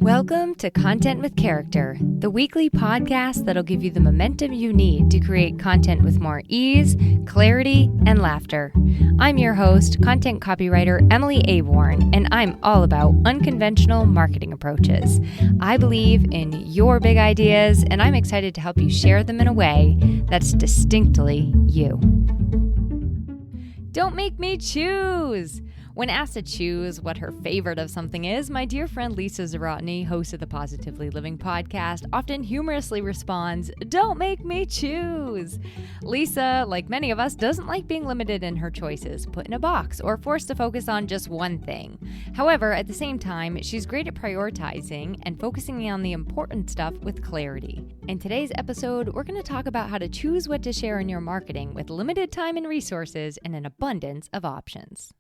Welcome to Content with Character, the weekly podcast that'll give you the momentum you need to create content with more ease, clarity, and laughter. I'm your host, content copywriter Emily Aborn, and I'm all about unconventional marketing approaches. I believe in your big ideas, and I'm excited to help you share them in a way that's distinctly you. Don't make me choose! When asked to choose what her favorite of something is, my dear friend Lisa Zarotny, host of the Positively Living podcast, often humorously responds, "Don't make me choose." Lisa, like many of us, doesn't like being limited in her choices, put in a box, or forced to focus on just one thing. However, at the same time, she's great at prioritizing and focusing on the important stuff with clarity. In today's episode, we're going to talk about how to choose what to share in your marketing with limited time and resources and an abundance of options.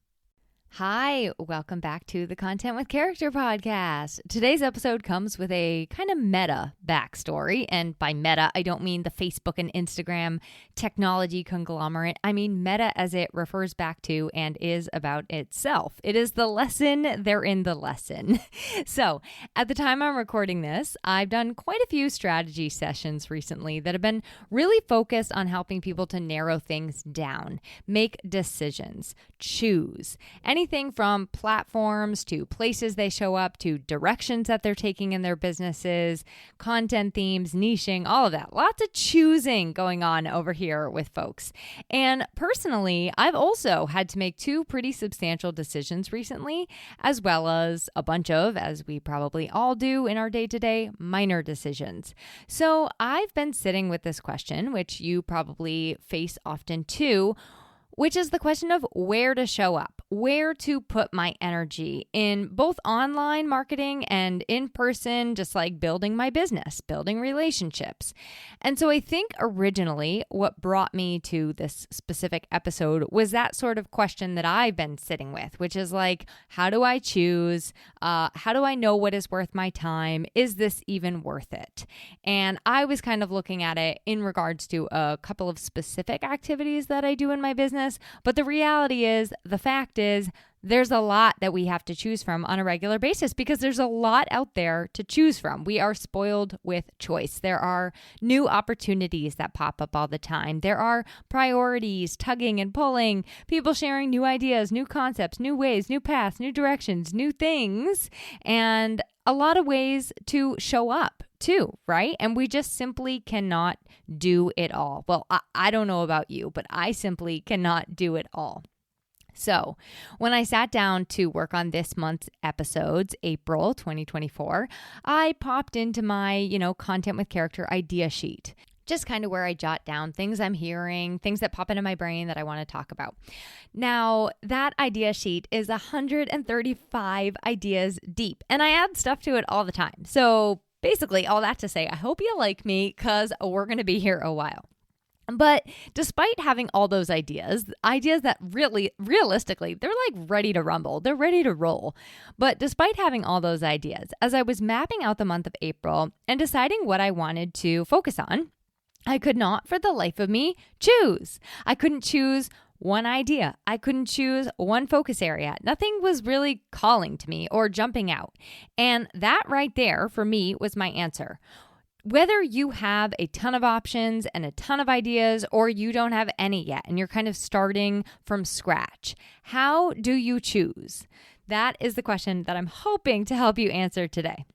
Hi, welcome back to the Content with Character podcast. Today's episode comes with a kind of meta backstory. And by meta, I don't mean the Facebook and Instagram technology conglomerate. I mean meta as it refers back to and is about itself. It is the lesson therein the lesson. So at the time I'm recording this, I've done quite a few strategy sessions recently that have been really focused on helping people to narrow things down, make decisions, choose. Anything from platforms to places they show up to directions that they're taking in their businesses, content themes, niching, all of that. Lots of choosing going on over here with folks. And personally, I've also had to make two pretty substantial decisions recently, as well as a bunch of, as we probably all do in our day-to-day, minor decisions. So I've been sitting with this question, which you probably face often too, which is the question of where to show up, where to put my energy in both online marketing and in person, just like building my business, building relationships. And so I think originally what brought me to this specific episode was that sort of question that I've been sitting with, which is like, how do I choose? How do I know what is worth my time? Is this even worth it? And I was kind of looking at it in regards to a couple of specific activities that I do in my business. But the reality is, the fact is, there's a lot that we have to choose from on a regular basis because there's a lot out there to choose from. We are spoiled with choice. There are new opportunities that pop up all the time. There are priorities, tugging and pulling, people sharing new ideas, new concepts, new ways, new paths, new directions, new things, and a lot of ways to show up too, right? And we just simply cannot do it all. Well, I don't know about you, but I simply cannot do it all. So when I sat down to work on this month's episodes, April 2024, I popped into my, Content with Character idea sheet. Just kind of where I jot down things I'm hearing, things that pop into my brain that I want to talk about. Now, that idea sheet is 135 ideas deep, and I add stuff to it all the time. So basically, all that to say, I hope you like me because we're going to be here a while. But despite having all those ideas that really, realistically, they're like ready to rumble. They're ready to roll. But despite having all those ideas, as I was mapping out the month of April and deciding what I wanted to focus on, I could not for the life of me choose. I couldn't choose one idea. I couldn't choose one focus area. Nothing was really calling to me or jumping out. And that right there for me was my answer. Whether you have a ton of options and a ton of ideas or you don't have any yet and you're kind of starting from scratch, how do you choose? That is the question that I'm hoping to help you answer today.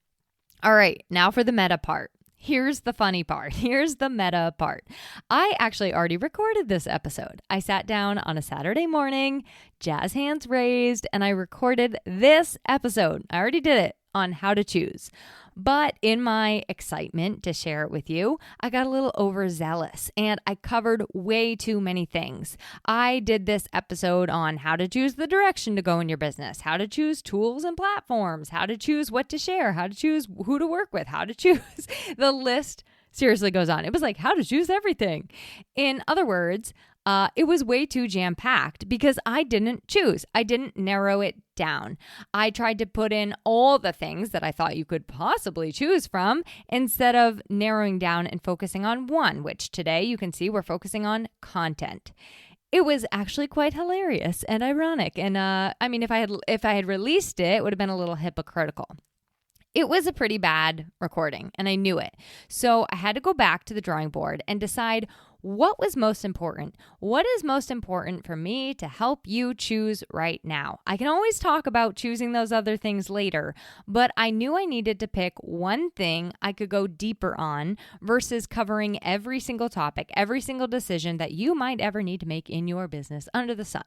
All right, now for the meta part. Here's the funny part. Here's the meta part. I actually already recorded this episode. I sat down on a Saturday morning, jazz hands raised, and I recorded this episode. I already did it on how to choose. But in my excitement to share it with you, I got a little overzealous and I covered way too many things. I did this episode on how to choose the direction to go in your business, how to choose tools and platforms, how to choose what to share, how to choose who to work with, how to choose. The list seriously goes on. It was like how to choose everything. In other words, it was way too jam-packed because I didn't choose. I didn't narrow it down. I tried to put in all the things that I thought you could possibly choose from instead of narrowing down and focusing on one, which today you can see we're focusing on content. It was actually quite hilarious and ironic. And if I had released it, it would have been a little hypocritical. It was a pretty bad recording, and I knew it. So I had to go back to the drawing board and decide what was most important. What is most important for me to help you choose right now? I can always talk about choosing those other things later, but I knew I needed to pick one thing I could go deeper on versus covering every single topic, every single decision that you might ever need to make in your business under the sun.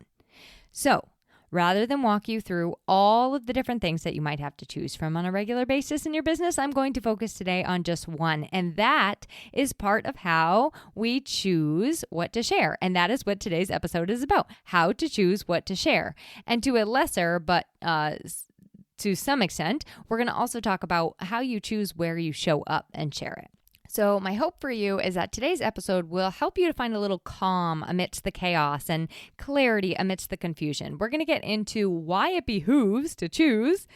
So, rather than walk you through all of the different things that you might have to choose from on a regular basis in your business, I'm going to focus today on just one. And that is part of how we choose what to share. And that is what today's episode is about, how to choose what to share. And to a lesser, but to some extent, we're going to also talk about how you choose where you show up and share it. So my hope for you is that today's episode will help you to find a little calm amidst the chaos and clarity amidst the confusion. We're going to get into why it behooves to choose,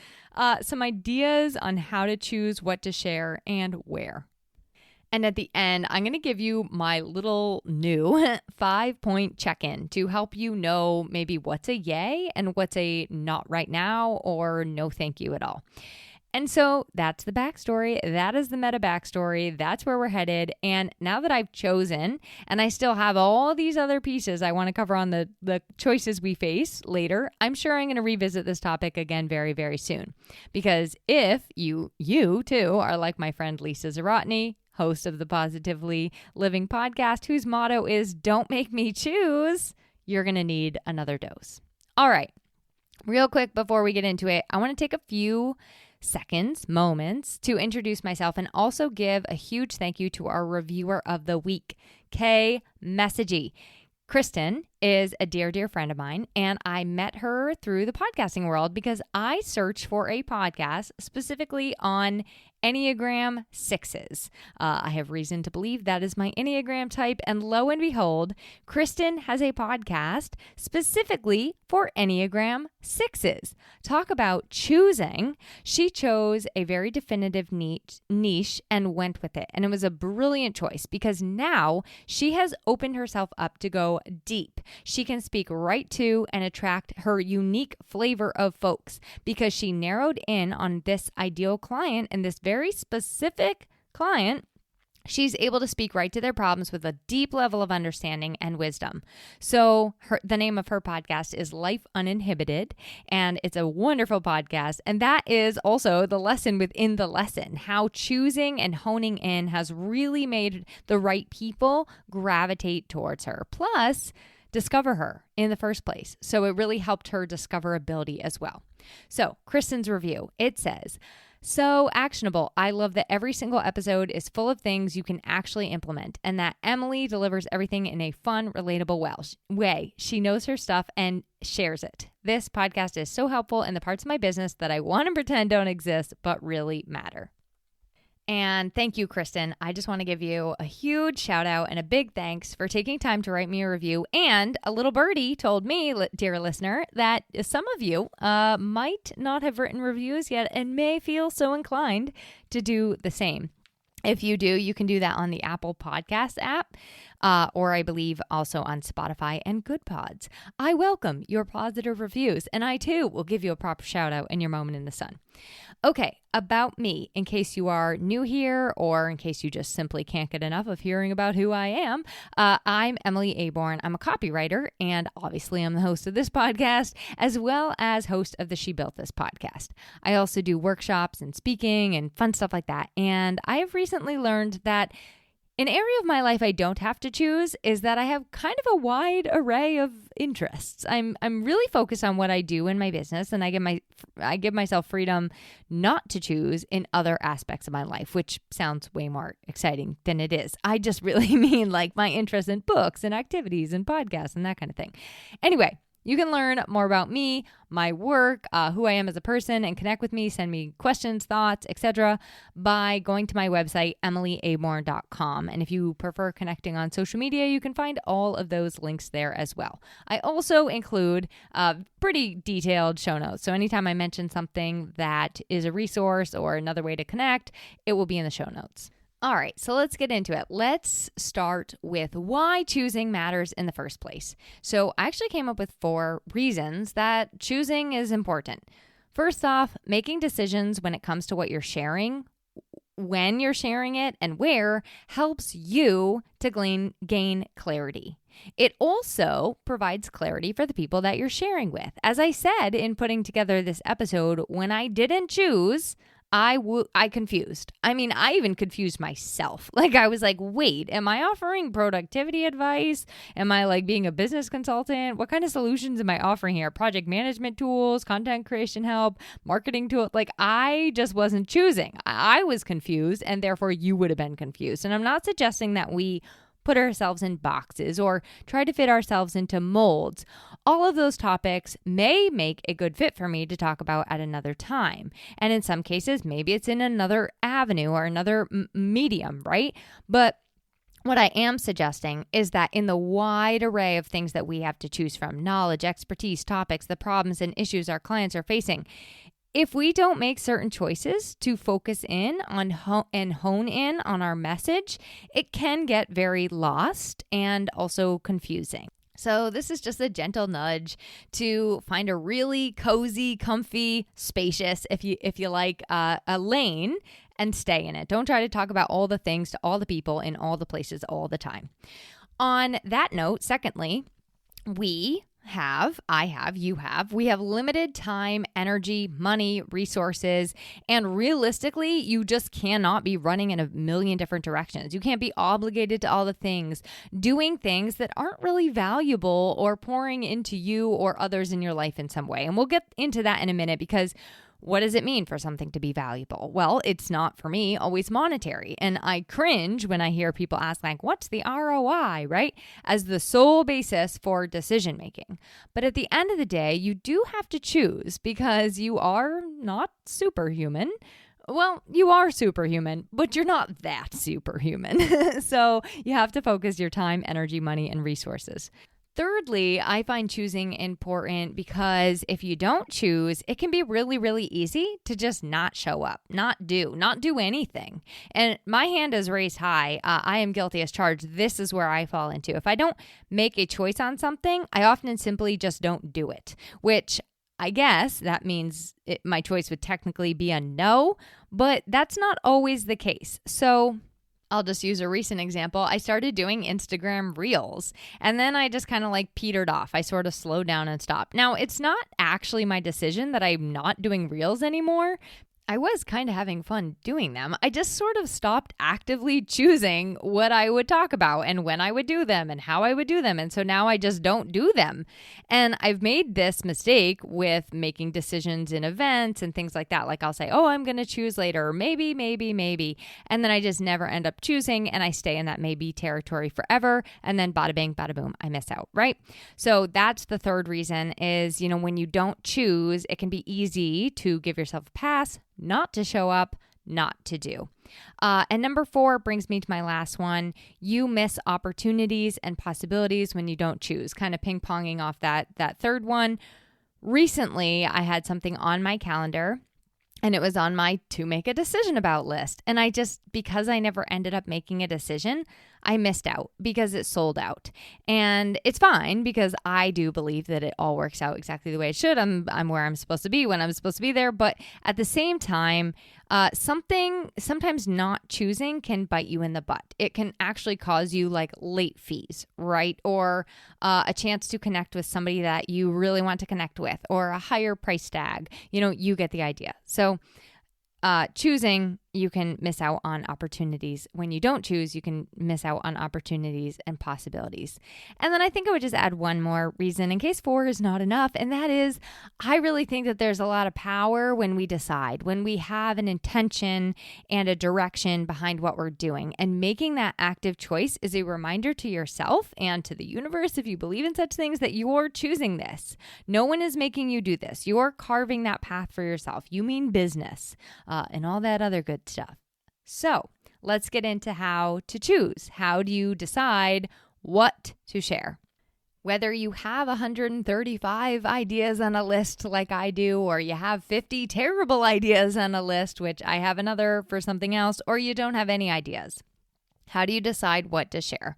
some ideas on how to choose what to share and where. And at the end, I'm going to give you my little new 5-point check-in to help you know maybe what's a yay and what's a not right now or no thank you at all. And so that's the backstory. That is the meta backstory. That's where we're headed. And now that I've chosen, and I still have all these other pieces I want to cover on the choices we face later, I'm sure I'm going to revisit this topic again very, very soon. Because if you too are like my friend Lisa Zawrotny, host of the Positively Living podcast, whose motto is "Don't make me choose," you're going to need another dose. All right. Real quick before we get into it, I want to take a few moments to introduce myself and also give a huge thank you to our reviewer of the week, Kay Messagey. Kristen is a dear, dear friend of mine, and I met her through the podcasting world because I search for a podcast specifically on Enneagram 6s. I have reason to believe that is my Enneagram type, and lo and behold, Kristen has a podcast specifically for Enneagram 6s. Talk about choosing. She chose a very definitive niche and went with it, and it was a brilliant choice because now she has opened herself up to go deep. She can speak right to and attract her unique flavor of folks because she narrowed in on this ideal client and this very specific client. She's able to speak right to their problems with a deep level of understanding and wisdom. So the name of her podcast is Life Uninhibited, and it's a wonderful podcast. And that is also the lesson within the lesson, how choosing and honing in has really made the right people gravitate towards her. Plus, discover her in the first place. So it really helped her discoverability as well. So Kristen's review, it says, "So actionable. I love that every single episode is full of things you can actually implement and that Emily delivers everything in a fun, relatable way. She knows her stuff and shares it. This podcast is so helpful in the parts of my business that I want to pretend don't exist but really matter." And thank you, Kristen. I just want to give you a huge shout out and a big thanks for taking time to write me a review. And a little birdie told me, dear listener, that some of you might not have written reviews yet and may feel so inclined to do the same. If you do, you can do that on the Apple Podcast app, or I believe also on Spotify and Good Pods. I welcome your positive reviews, and I too will give you a proper shout out in your moment in the sun. Okay, about me, in case you are new here or in case you just simply can't get enough of hearing about who I am, I'm Emily Aborn. I'm a copywriter, and obviously I'm the host of this podcast, as well as host of the She Built This podcast. I also do workshops and speaking and fun stuff like that, and I have recently learned that an area of my life I don't have to choose is that I have kind of a wide array of interests. I'm really focused on what I do in my business, and I give myself freedom not to choose in other aspects of my life, which sounds way more exciting than it is. I just really mean like my interest in books and activities and podcasts and that kind of thing. Anyway, you can learn more about me, my work, who I am as a person, and connect with me, send me questions, thoughts, etc. by going to my website, emilyaborn.com. And if you prefer connecting on social media, you can find all of those links there as well. I also include pretty detailed show notes. So anytime I mention something that is a resource or another way to connect, it will be in the show notes. All right, so let's get into it. Let's start with why choosing matters in the first place. So I actually came up with 4 reasons that choosing is important. First off, making decisions when it comes to what you're sharing, when you're sharing it and where, helps you to gain clarity. It also provides clarity for the people that you're sharing with. As I said in putting together this episode, when I didn't choose, I confused. I mean, I even confused myself. Like, I was like, wait, am I offering productivity advice? Am I like being a business consultant? What kind of solutions am I offering here? Project management tools, content creation help, marketing tools? Like, I just wasn't choosing. I was confused, and therefore you would have been confused. And I'm not suggesting that we put ourselves in boxes or try to fit ourselves into molds. All of those topics may make a good fit for me to talk about at another time. And in some cases, maybe it's in another avenue or another medium, right? But what I am suggesting is that in the wide array of things that we have to choose from, knowledge, expertise, topics, the problems and issues our clients are facing, if we don't make certain choices to focus in on and hone in on our message, it can get very lost and also confusing. So this is just a gentle nudge to find a really cozy, comfy, spacious, if you like, a lane and stay in it. Don't try to talk about all the things to all the people in all the places all the time. On that note, secondly, we have limited time, energy, money, resources, and realistically, you just cannot be running in a million different directions. You can't be obligated to all the things, doing things that aren't really valuable or pouring into you or others in your life in some way. And we'll get into that in a minute, because what does it mean for something to be valuable? Well, it's not, for me, always monetary. And I cringe when I hear people ask, like, what's the ROI, right? As the sole basis for decision making. But at the end of the day, you do have to choose, because you are not superhuman. Well, you are superhuman, but you're not that superhuman. So you have to focus your time, energy, money, and resources. Thirdly, I find choosing important because if you don't choose, it can be really, really easy to just not show up, not do anything. And my hand is raised high. I am guilty as charged. This is where I fall into. If I don't make a choice on something, I often simply just don't do it, which I guess that means my choice would technically be a no, but that's not always the case. So I'll just use a recent example. I started doing Instagram Reels, and then I just kind of like petered off. I sort of slowed down and stopped. Now, it's not actually my decision that I'm not doing Reels anymore. I was kind of having fun doing them. I just sort of stopped actively choosing what I would talk about and when I would do them and how I would do them. And so now I just don't do them. And I've made this mistake with making decisions in events and things like that. Like I'll say, oh, I'm going to choose later, or maybe. And then I just never end up choosing, and I stay in that maybe territory forever. And then bada bing, bada boom, I miss out, right? So that's the third reason is, when you don't choose, it can be easy to give yourself a pass, not to show up, not to do. And number 4 brings me to my last one. You miss opportunities and possibilities when you don't choose. Kind of ping-ponging off that third one. Recently, I had something on my calendar, and it was on my to make a decision about list. And because I never ended up making a decision, I missed out because it sold out. And it's fine, because I do believe that it all works out exactly the way it should. I'm where I'm supposed to be when I'm supposed to be there. But at the same time, sometimes not choosing can bite you in the butt. It can actually cause you like late fees, right? Or a chance to connect with somebody that you really want to connect with, or a higher price tag. You get the idea. So choosing, you can miss out on opportunities. When you don't choose, you can miss out on opportunities and possibilities. And then I think I would just add one more reason in case 4 is not enough. And that is, I really think that there's a lot of power when we decide, when we have an intention and a direction behind what we're doing. And making that active choice is a reminder to yourself and to the universe, if you believe in such things, that you're choosing this. No one is making you do this. You're carving that path for yourself. You mean business and all that other good stuff. So let's get into how to choose. How do you decide what to share? Whether you have 135 ideas on a list like I do, or you have 50 terrible ideas on a list, which I have another for something else, or you don't have any ideas. How do you decide what to share?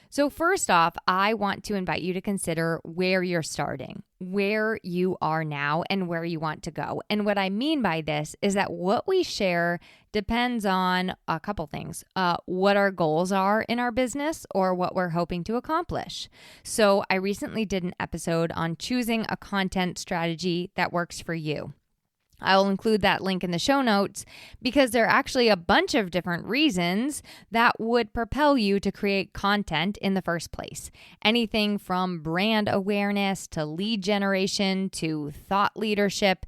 So first off, I want to invite you to consider where you're starting. where you are now and where you want to go. And what I mean by this is that what we share depends on a couple things. What our goals are in our business or what we're hoping to accomplish. So I recently did an episode on choosing a content strategy that works for you. I'll include that link in the show notes because there are actually a bunch of different reasons that would propel you to create content in the first place. Anything from brand awareness to lead generation to thought leadership.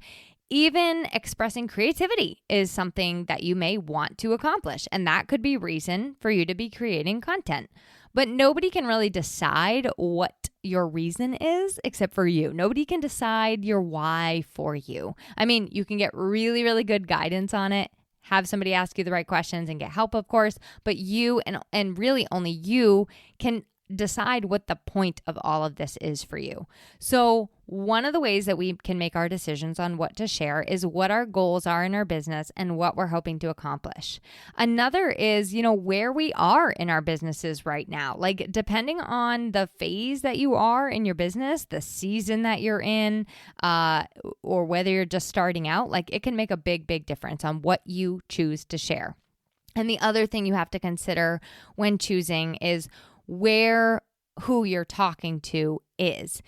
Even expressing creativity is something that you may want to accomplish, and that could be reason for you to be creating content. But nobody can really decide what your reason is except for you. Nobody can decide your why for you. I mean, you can get really, really good guidance on it, have somebody ask you the right questions and get help, of course, but you and really only you can decide what the point of all of this is for you. So one of the ways that we can make our decisions on what to share is what our goals are in our business and what we're hoping to accomplish. Another is, where we are in our businesses right now. Like depending on the phase that you are in your business, the season that you're in, or whether you're just starting out, like it can make a big, big difference on what you choose to share. And the other thing you have to consider when choosing is who you're talking to is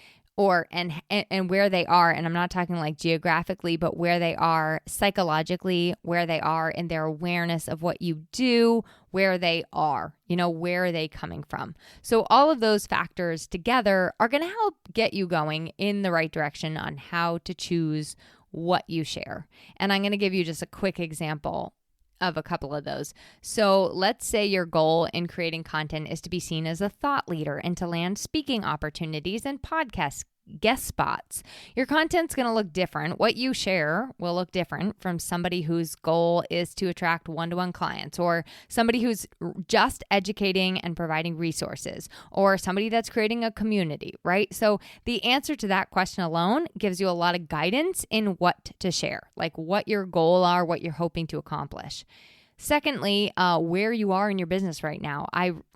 and where they are. And I'm not talking like geographically, but where they are psychologically, where they are in their awareness of what you do, where they are, where are they coming from? So all of those factors together are going to help get you going in the right direction on how to choose what you share. And I'm going to give you just a quick example of a couple of those. So let's say your goal in creating content is to be seen as a thought leader and to land speaking opportunities and podcast guest spots. Your content's going to look different. What you share will look different from somebody whose goal is to attract one-to-one clients, or somebody who's just educating and providing resources, or somebody that's creating a community, right? So the answer to that question alone gives you a lot of guidance in what to share, like what your goal are, what you're hoping to accomplish. Secondly, where you are in your business right now.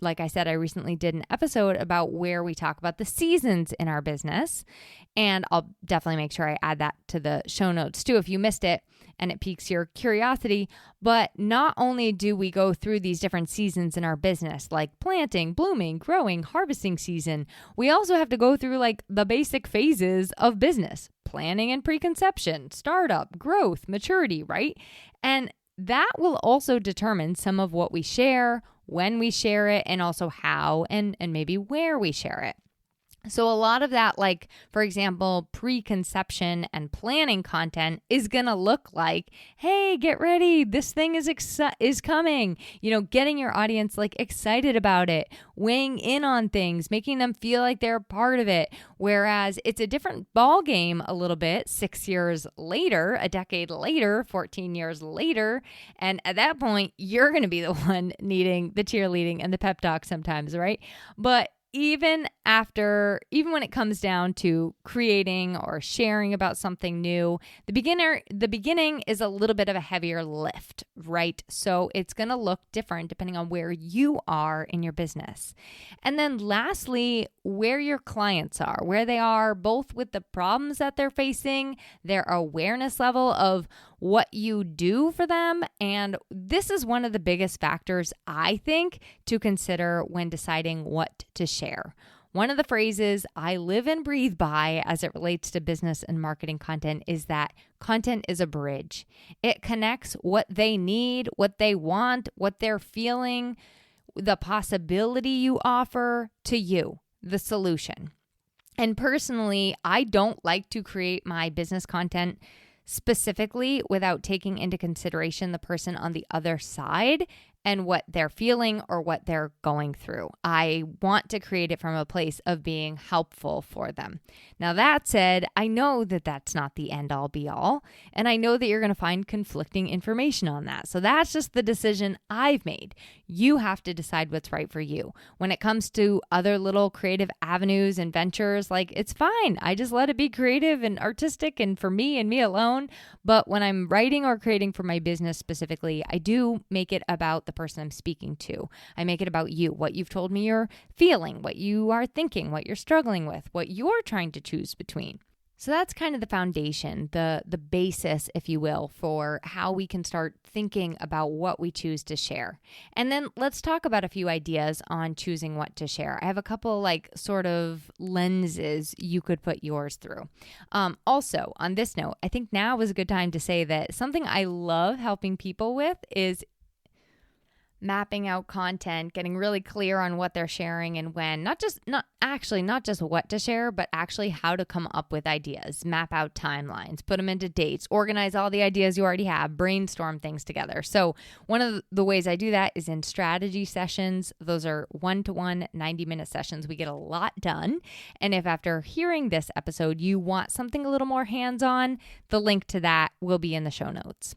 Like I said, I recently did an episode about where we talk about the seasons in our business, and I'll definitely make sure I add that to the show notes too if you missed it and it piques your curiosity. But not only do we go through these different seasons in our business, like planting, blooming, growing, harvesting season, we also have to go through like the basic phases of business: planning and preconception, startup, growth, maturity, right? And that will also determine some of what we share, when we share it, and also how and maybe where we share it. So a lot of that, like, for example, preconception and planning content is going to look like, hey, get ready. This thing is coming. Getting your audience like excited about it, weighing in on things, making them feel like they're a part of it. Whereas it's a different ball game a little bit 6 years later, a decade later, 14 years later. And at that point, you're going to be the one needing the cheerleading and the pep talk sometimes, right? But even when it comes down to creating or sharing about something new, the beginning is a little bit of a heavier lift, right? So it's going to look different depending on where you are in your business. And then lastly, where your clients are, where they are both with the problems that they're facing, their awareness level of what you do for them. And this is one of the biggest factors, I think, to consider when deciding what to share. One of the phrases I live and breathe by as it relates to business and marketing content is that content is a bridge. It connects what they need, what they want, what they're feeling, the possibility you offer to you, the solution. And personally, I don't like to create my business content specifically without taking into consideration the person on the other side and what they're feeling or what they're going through. I want to create it from a place of being helpful for them. Now, that said, I know that that's not the end all be all, and I know that you're going to find conflicting information on that. So that's just the decision I've made. You have to decide what's right for you. When it comes to other little creative avenues and ventures, like, it's fine. I just let it be creative and artistic and for me and me alone. But when I'm writing or creating for my business specifically, I do make it about the person I'm speaking to. I make it about you, what you've told me you're feeling, what you are thinking, what you're struggling with, what you're trying to choose between. So that's kind of the foundation, the basis, if you will, for how we can start thinking about what we choose to share. And then let's talk about a few ideas on choosing what to share. I have a couple like sort of lenses you could put yours through. Also, on this note, I think now is a good time to say that something I love helping people with is mapping out content, getting really clear on what they're sharing and when, not just what to share, but actually how to come up with ideas, map out timelines, put them into dates, organize all the ideas you already have, brainstorm things together. So one of the ways I do that is in strategy sessions. Those are 1-to-1 90-minute sessions. We get a lot done. And if after hearing this episode, you want something a little more hands-on, the link to that will be in the show notes.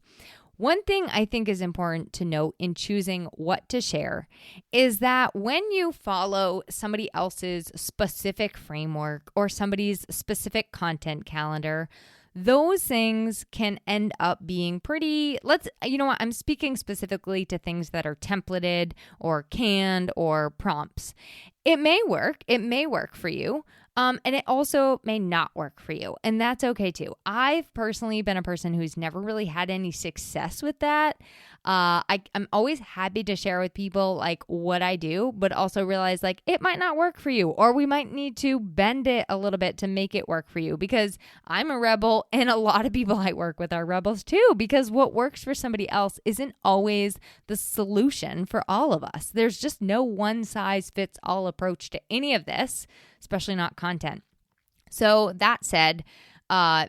One thing I think is important to note in choosing what to share is that when you follow somebody else's specific framework or somebody's specific content calendar, those things can end up being I'm speaking specifically to things that are templated or canned or prompts. It may work for you. And it also may not work for you. And that's okay too. I've personally been a person who's never really had any success with that. I'm always happy to share with people like what I do, but also realize like it might not work for you, or we might need to bend it a little bit to make it work for you, because I'm a rebel and a lot of people I work with are rebels too, because what works for somebody else isn't always the solution for all of us. There's just no one size fits all approach to any of this, especially not content. So that said,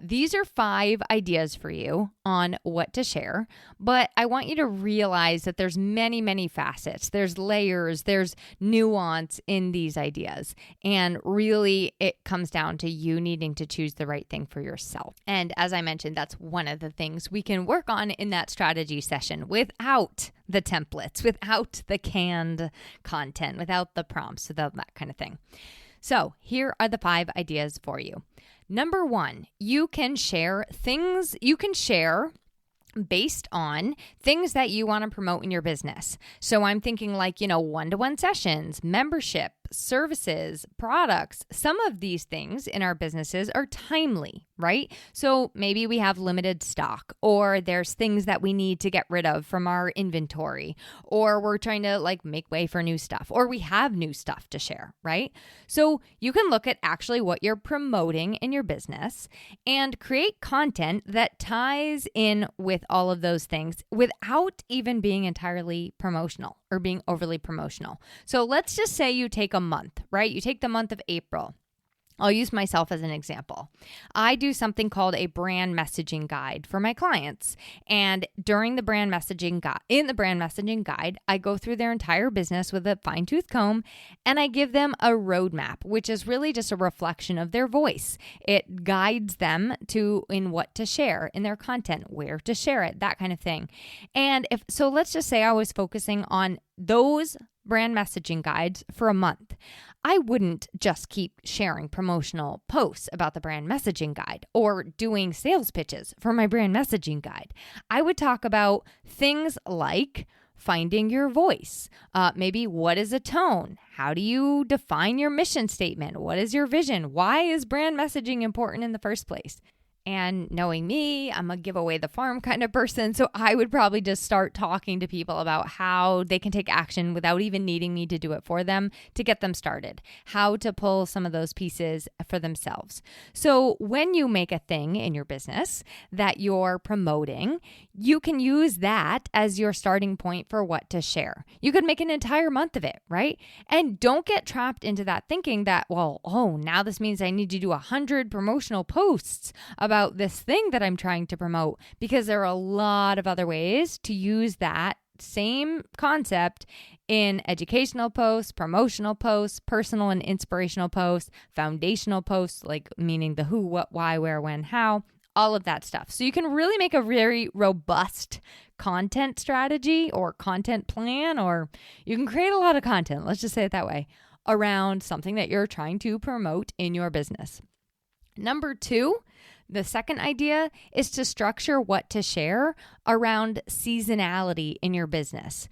these are 5 ideas for you on what to share, but I want you to realize that there's many, many facets. There's layers, there's nuance in these ideas. And really, it comes down to you needing to choose the right thing for yourself. And as I mentioned, that's one of the things we can work on in that strategy session without the templates, without the canned content, without the prompts, without that kind of thing. So here are the 5 ideas for you. Number 1, you can share based on things that you want to promote in your business. So I'm thinking like, one-to-one sessions, membership, services, products. Some of these things in our businesses are timely, right? So maybe we have limited stock, or there's things that we need to get rid of from our inventory, or we're trying to like make way for new stuff, or we have new stuff to share, right? So you can look at actually what you're promoting in your business and create content that ties in with all of those things without even being entirely promotional or being overly promotional. So let's just say you take a month, right? You take the month of April. I'll use myself as an example. I do something called a brand messaging guide for my clients. And during the brand messaging guide, I go through their entire business with a fine-tooth comb, and I give them a roadmap, which is really just a reflection of their voice. It guides them in what to share in their content, where to share it, that kind of thing. And let's just say I was focusing on those brand messaging guides for a month. I wouldn't just keep sharing promotional posts about the brand messaging guide or doing sales pitches for my brand messaging guide. I would talk about things like finding your voice. Maybe what is a tone? How do you define your mission statement? What is your vision? Why is brand messaging important in the first place? And knowing me, I'm a give away the farm kind of person. So I would probably just start talking to people about how they can take action without even needing me to do it for them to get them started, how to pull some of those pieces for themselves. So when you make a thing in your business that you're promoting, you can use that as your starting point for what to share. You could make an entire month of it, right? And don't get trapped into that thinking that, now this means I need to do 100 promotional posts about this thing that I'm trying to promote, because there are a lot of other ways to use that same concept in educational posts, promotional posts, personal and inspirational posts, foundational posts, like meaning the who, what, why, where, when, how, all of that stuff. So you can really make a very robust content strategy or content plan, or you can create a lot of content, let's just say it that way, around something that you're trying to promote in your business. Number 2, the second idea is to structure what to share around seasonality in your business.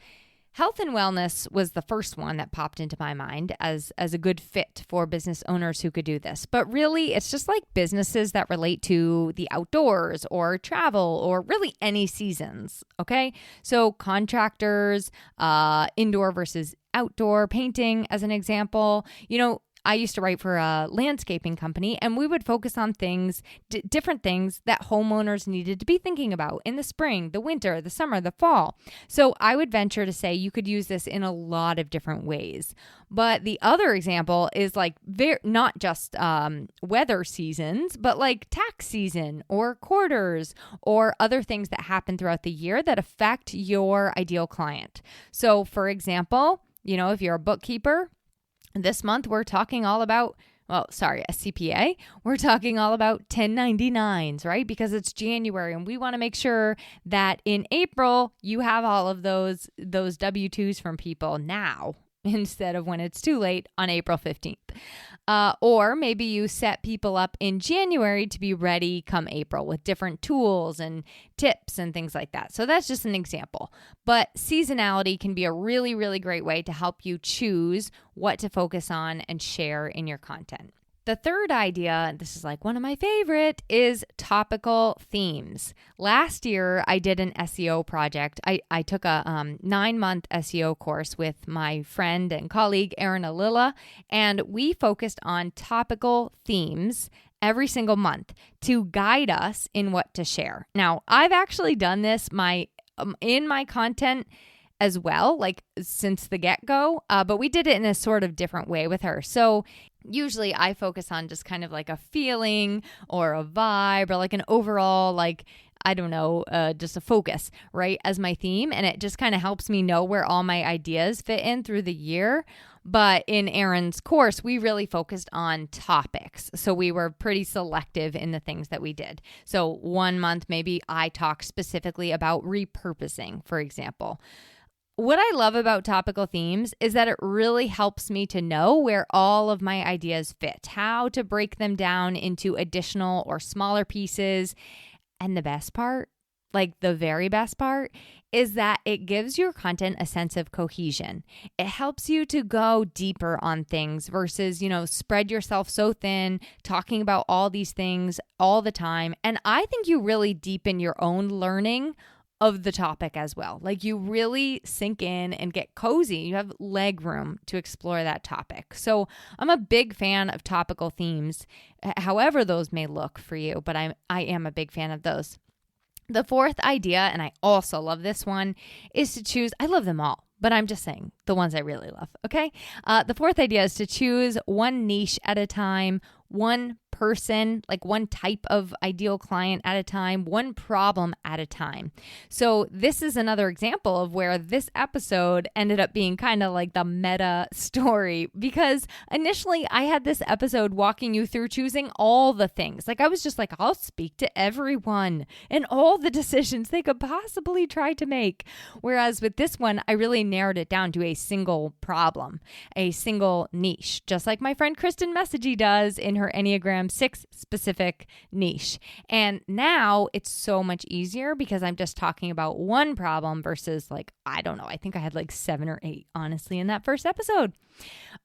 Health and wellness was the first one that popped into my mind as a good fit for business owners who could do this. But really, it's just like businesses that relate to the outdoors or travel or really any seasons, okay? So contractors, indoor versus outdoor, painting as an example. I used to write for a landscaping company, and we would focus on different things that homeowners needed to be thinking about in the spring, the winter, the summer, the fall. So I would venture to say you could use this in a lot of different ways. But the other example is like not just weather seasons, but like tax season or quarters or other things that happen throughout the year that affect your ideal client. So for example, if you're a bookkeeper, this month, we're talking all about, a CPA, we're talking all about 1099s, right? Because it's January and we want to make sure that in April, you have all of those W-2s from people now instead of when it's too late on April 15th. Or maybe you set people up in January to be ready come April with different tools and tips and things like that. So that's just an example. But seasonality can be a really, really great way to help you choose what to focus on and share in your content. The third idea, and this is like one of my favorite, is topical themes. Last year, I did an SEO project. I took a 9-month SEO course with my friend and colleague, Erin Alila, and we focused on topical themes every single month to guide us in what to share. Now, I've actually done this in my content as well, like since the get-go, but we did it in a sort of different way with her. So usually I focus on just kind of like a feeling or a vibe or like an overall, like, I don't know, just a focus, right, as my theme. And it just kind of helps me know where all my ideas fit in through the year. But in Erin's course, we really focused on topics. So we were pretty selective in the things that we did. So one month, maybe I talked specifically about repurposing, for example. What I love about topical themes is that it really helps me to know where all of my ideas fit, how to break them down into additional or smaller pieces. And the best part, like the very best part, is that it gives your content a sense of cohesion. It helps you to go deeper on things versus, spread yourself so thin, talking about all these things all the time. And I think you really deepen your own learning of the topic as well. Like you really sink in and get cozy. You have leg room to explore that topic. So I'm a big fan of topical themes, however those may look for you, but I am a big fan of those. The fourth idea, and I also love this one, is to choose, I love them all, but I'm just saying the ones I really love, okay? The fourth idea is to choose one niche at a time, one person, like one type of ideal client at a time, one problem at a time. So this is another example of where this episode ended up being kind of like the meta story, because initially I had this episode walking you through choosing all the things. Like I was just like, I'll speak to everyone and all the decisions they could possibly try to make. Whereas with this one, I really narrowed it down to a single problem, a single niche, just like my friend Kristen Messagey does in her Enneagram 6 specific niche. And now it's so much easier because I'm just talking about one problem versus like, I don't know, I think I had like 7 or 8, honestly, in that first episode.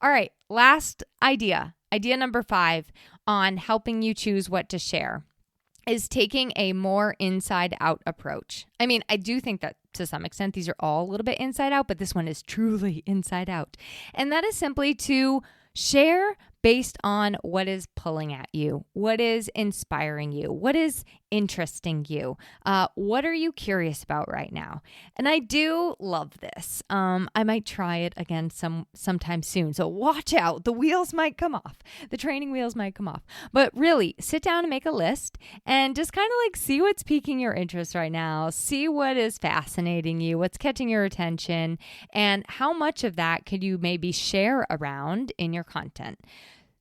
All right, last idea number 5 on helping you choose what to share is taking a more inside out approach. I mean, I do think that to some extent, these are all a little bit inside out, but this one is truly inside out. And that is simply to share based on what is pulling at you, what is inspiring you, what is interesting you, what are you curious about right now? And I do love this. I might try it again sometime soon. So watch out. The wheels might come off. The training wheels might come off. But really, sit down and make a list and just kind of like see what's piquing your interest right now. See what is fascinating you, what's catching your attention, and how much of that could you maybe share around in your content.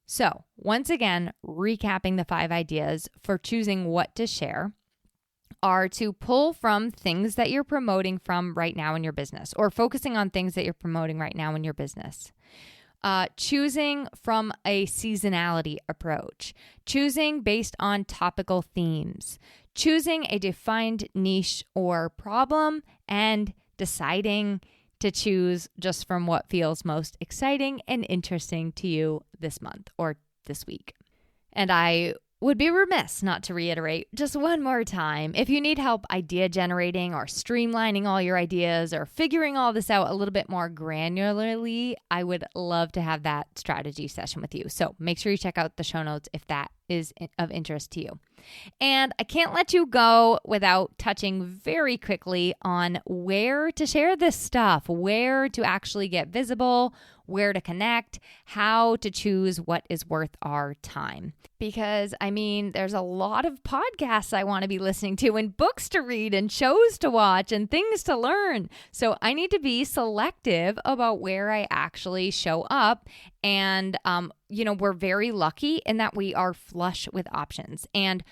So once again, recapping the 5 ideas for choosing what to share are to pull from things that you're promoting from right now in your business, or focusing on things that you're promoting right now in your business. Choosing from a seasonality approach, choosing based on topical themes, choosing a defined niche or problem, and deciding to choose just from what feels most exciting and interesting to you this month or this week. And I would be remiss not to reiterate just one more time. If you need help idea generating or streamlining all your ideas or figuring all this out a little bit more granularly, I would love to have that strategy session with you. So make sure you check out the show notes if that is of interest to you. And I can't let you go without touching very quickly on where to share this stuff, where to actually get visible, where to connect, how to choose what is worth our time. Because, there's a lot of podcasts I want to be listening to and books to read and shows to watch and things to learn. So I need to be selective about where I actually show up. And, we're very lucky in that we are flush with options. And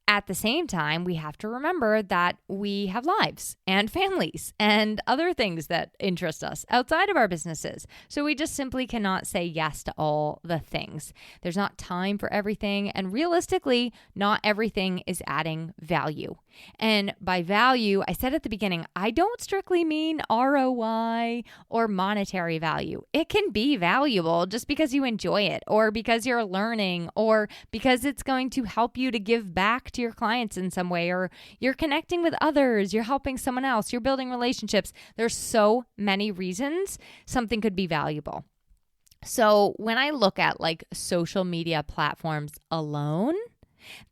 at the same time, we have to remember that we have lives and families and other things that interest us outside of our businesses. So we just simply cannot say yes to all the things. There's not time for everything. And realistically, not everything is adding value. And by value, I said at the beginning, I don't strictly mean ROI or monetary value. It can be valuable just because you enjoy it or because you're learning or because it's going to help you to give back to your clients in some way, or you're connecting with others, you're helping someone else, you're building relationships. There's so many reasons something could be valuable. So when I look at like social media platforms alone,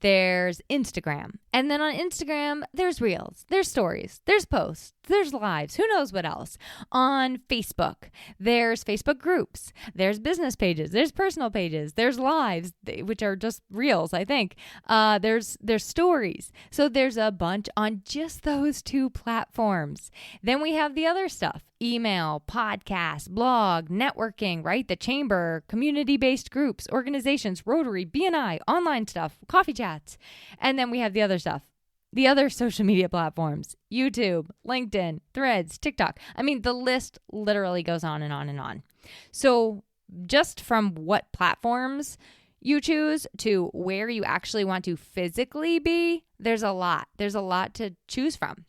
there's Instagram. And then on Instagram, there's Reels, there's stories, there's posts, there's lives, who knows what else. On Facebook, there's Facebook groups, there's business pages, there's personal pages, there's lives, which are just Reels, I think. There's stories. So there's a bunch on just those two platforms. Then we have the other stuff. Email, podcast, blog, networking, right? The chamber, community-based groups, organizations, Rotary, BNI, online stuff, coffee chats. And then we have the other stuff, the other social media platforms, YouTube, LinkedIn, Threads, TikTok. The list literally goes on and on and on. So just from what platforms you choose to where you actually want to physically be, there's a lot. There's a lot to choose from.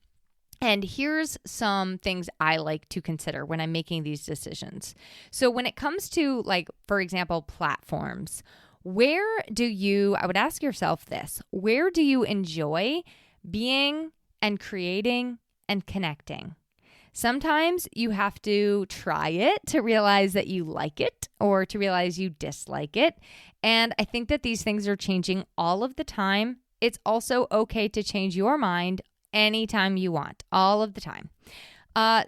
And here's some things I like to consider when I'm making these decisions. So when it comes to, like, for example, platforms, I would ask yourself this, where do you enjoy being and creating and connecting? Sometimes you have to try it to realize that you like it or to realize you dislike it. And I think that these things are changing all of the time. It's also okay to change your mind anytime you want, all of the time.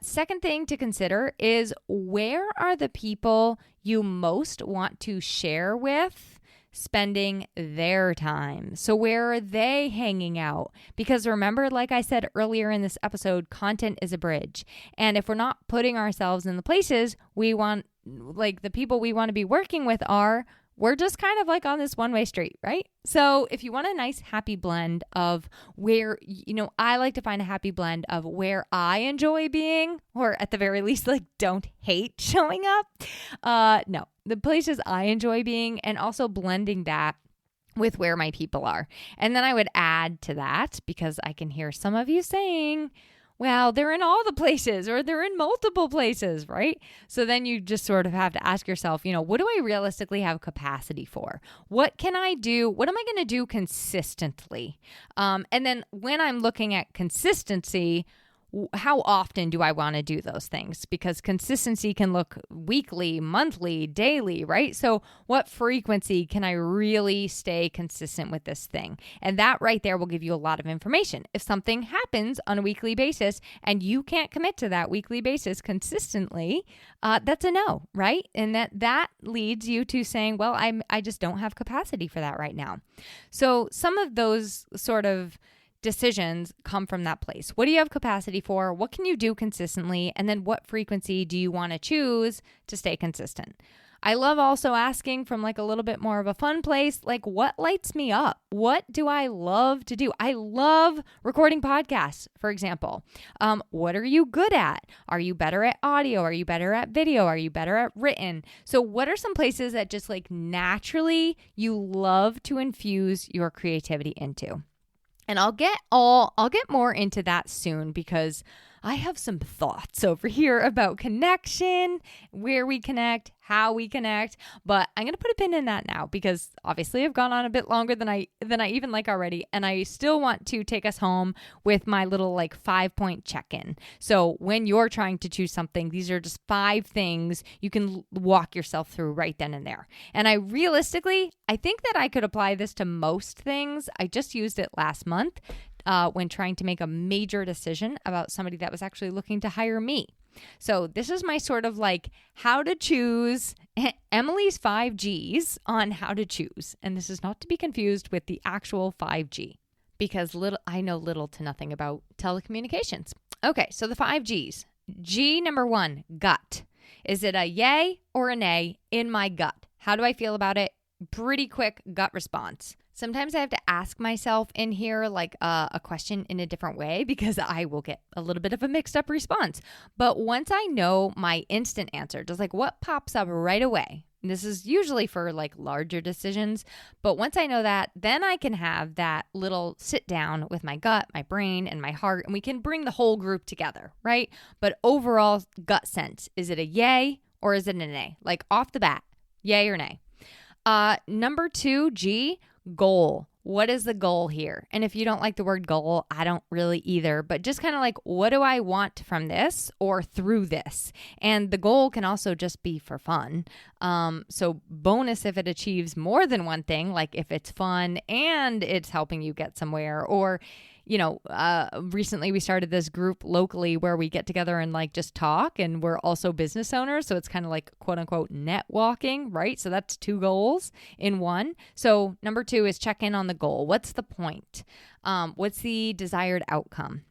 Second thing to consider is, where are the people you most want to share with spending their time? So where are they hanging out? Because remember, like I said earlier in this episode, content is a bridge. And if we're not putting ourselves in the places we want, like the people we want to be working with are, we're just kind of like on this one-way street, right? So if you want a nice happy blend of where, I like to find a happy blend of where I enjoy being, or at the very least, like, don't hate showing up. No, the places I enjoy being, and also blending that with where my people are. And then I would add to that, because I can hear some of you saying, well, they're in all the places, or they're in multiple places, right? So then you just sort of have to ask yourself, what do I realistically have capacity for? What can I do? What am I going to do consistently? And then when I'm looking at consistency, how often do I want to do those things? Because consistency can look weekly, monthly, daily, right? So what frequency can I really stay consistent with this thing? And that right there will give you a lot of information. If something happens on a weekly basis and you can't commit to that weekly basis consistently, that's a no, right? And that leads you to saying, well, I just don't have capacity for that right now. So some of those sort of decisions come from that place. What do you have capacity for? What can you do consistently? And then what frequency do you want to choose to stay consistent? I love also asking from like a little bit more of a fun place, like, what lights me up? What do I love to do? I love recording podcasts, for example. What are you good at? Are you better at audio? Are you better at video? Are you better at written? So what are some places that just like naturally you love to infuse your creativity into? And I'll get more into that soon, because I have some thoughts over here about connection, where we connect, how we connect, but I'm going to put a pin in that now because obviously I've gone on a bit longer than I even like already, and I still want to take us home with my little 5-point check-in. So when you're trying to choose something, these are just 5 things you can walk yourself through right then and there. And I think that I could apply this to most things. I just used it last month when trying to make a major decision about somebody that was actually looking to hire me. So this is my sort of how to choose Emily's 5 G's on how to choose. And this is not to be confused with the actual 5G because I know little to nothing about telecommunications. Okay, so the 5 G's. G number 1, gut. Is it a yay or a nay in my gut? How do I feel about it? Pretty quick gut response. Sometimes I have to ask myself in here a question in a different way because I will get a little bit of a mixed up response. But once I know my instant answer, just what pops up right away, and this is usually for larger decisions, but once I know that, then I can have that little sit down with my gut, my brain, and my heart, and we can bring the whole group together, right? But overall gut sense, is it a yay or is it a nay? Off the bat, yay or nay? Number 2, G, goal. What is the goal here? And if you don't like the word goal, I don't really either, but just kind of what do I want from this or through this? And the goal can also just be for fun. So bonus if it achieves more than one thing, if it's fun and it's helping you get somewhere, or recently we started this group locally where we get together and just talk, and we're also business owners. So it's kind of quote unquote net walking, right? So that's 2 goals in one. So number 2 is check in on the goal. What's the point? What's the desired outcome?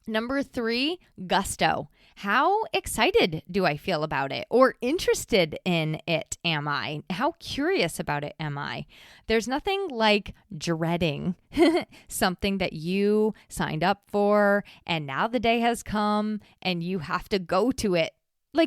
Number 3, gusto. How excited do I feel about it or interested in it am I? How curious about it am I? There's nothing like dreading something that you signed up for and now the day has come and you have to go to it.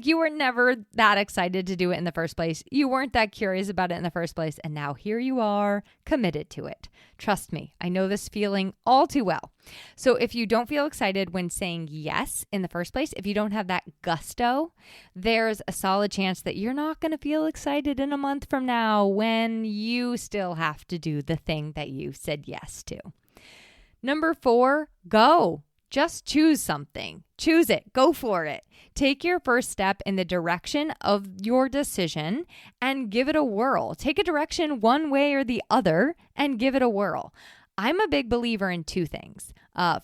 You were never that excited to do it in the first place. You weren't that curious about it in the first place. And now here you are, committed to it. Trust me, I know this feeling all too well. So if you don't feel excited when saying yes in the first place, if you don't have that gusto, there's a solid chance that you're not going to feel excited in a month from now when you still have to do the thing that you said yes to. Number 4, go. Just choose something. Choose it. Go for it. Take your first step in the direction of your decision and give it a whirl. Take a direction one way or the other and give it a whirl. I'm a big believer in 2 things.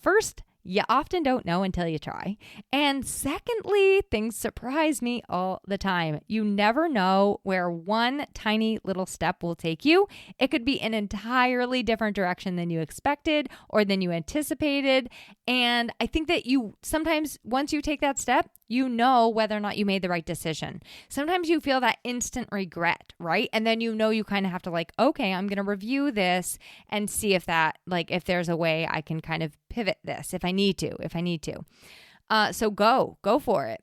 First, you often don't know until you try. And secondly, things surprise me all the time. You never know where one tiny little step will take you. It could be an entirely different direction than you expected or than you anticipated. And I think that sometimes once you take that step, you know whether or not you made the right decision. Sometimes you feel that instant regret, right? And then you kind of have to okay, I'm going to review this and see if if there's a way I can kind of pivot this if I need to. So go for it.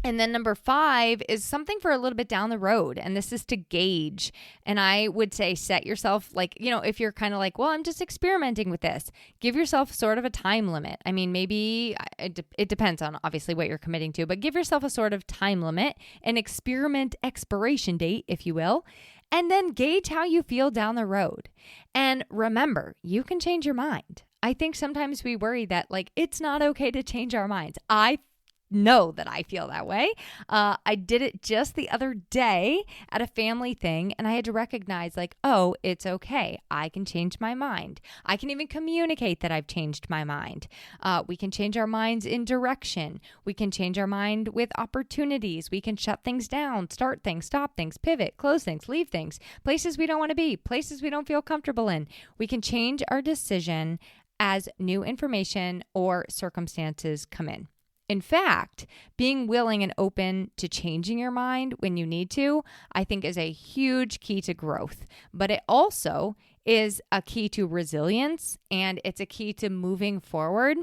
And then number 5 is something for a little bit down the road. And this is to gauge. And I would say set yourself if you're kind of well, I'm just experimenting with this, give yourself sort of a time limit. I mean, maybe it depends on obviously what you're committing to, but give yourself a sort of time limit, an experiment expiration date, if you will, and then gauge how you feel down the road. And remember, you can change your mind. I think sometimes we worry that it's not okay to change our minds. I know that I feel that way. I did it just the other day at a family thing, and I had to recognize oh, it's okay. I can change my mind. I can even communicate that I've changed my mind. We can change our minds in direction. We can change our mind with opportunities. We can shut things down, start things, stop things, pivot, close things, leave things, places we don't want to be, places we don't feel comfortable in. We can change our decision as new information or circumstances come in. In fact, being willing and open to changing your mind when you need to, I think is a huge key to growth. But it also is a key to resilience, and it's a key to moving forward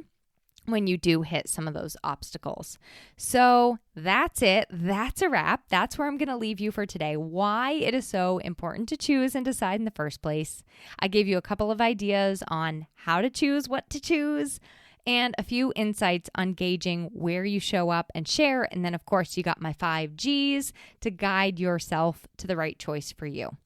when you do hit some of those obstacles. So that's it. That's a wrap. That's where I'm going to leave you for today. Why it is so important to choose and decide in the first place. I gave you a couple of ideas on how to choose, what to choose, and a few insights on gauging where you show up and share. And then, of course, you got my 5 Gs to guide yourself to the right choice for you.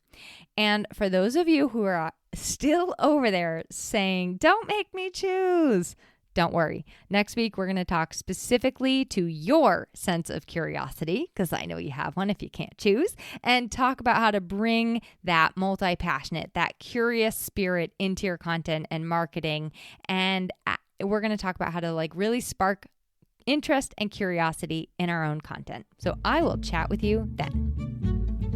And for those of you who are still over there saying, don't make me choose, don't worry. Next week, we're going to talk specifically to your sense of curiosity, because I know you have one if you can't choose, and talk about how to bring that multi-passionate, that curious spirit into your content and marketing. And we're going to talk about how to really spark interest and curiosity in our own content. So I will chat with you then.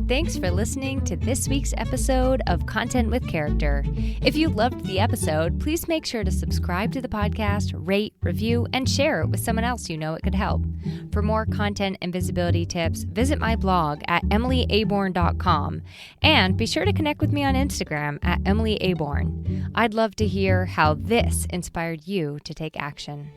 Thanks for listening to this week's episode of Content with Character. If you loved the episode, please make sure to subscribe to the podcast, rate, review, and share it with someone else you know it could help. For more content and visibility tips, visit my blog at emilyaborn.com, and be sure to connect with me on Instagram at emilyaborn. I'd love to hear how this inspired you to take action.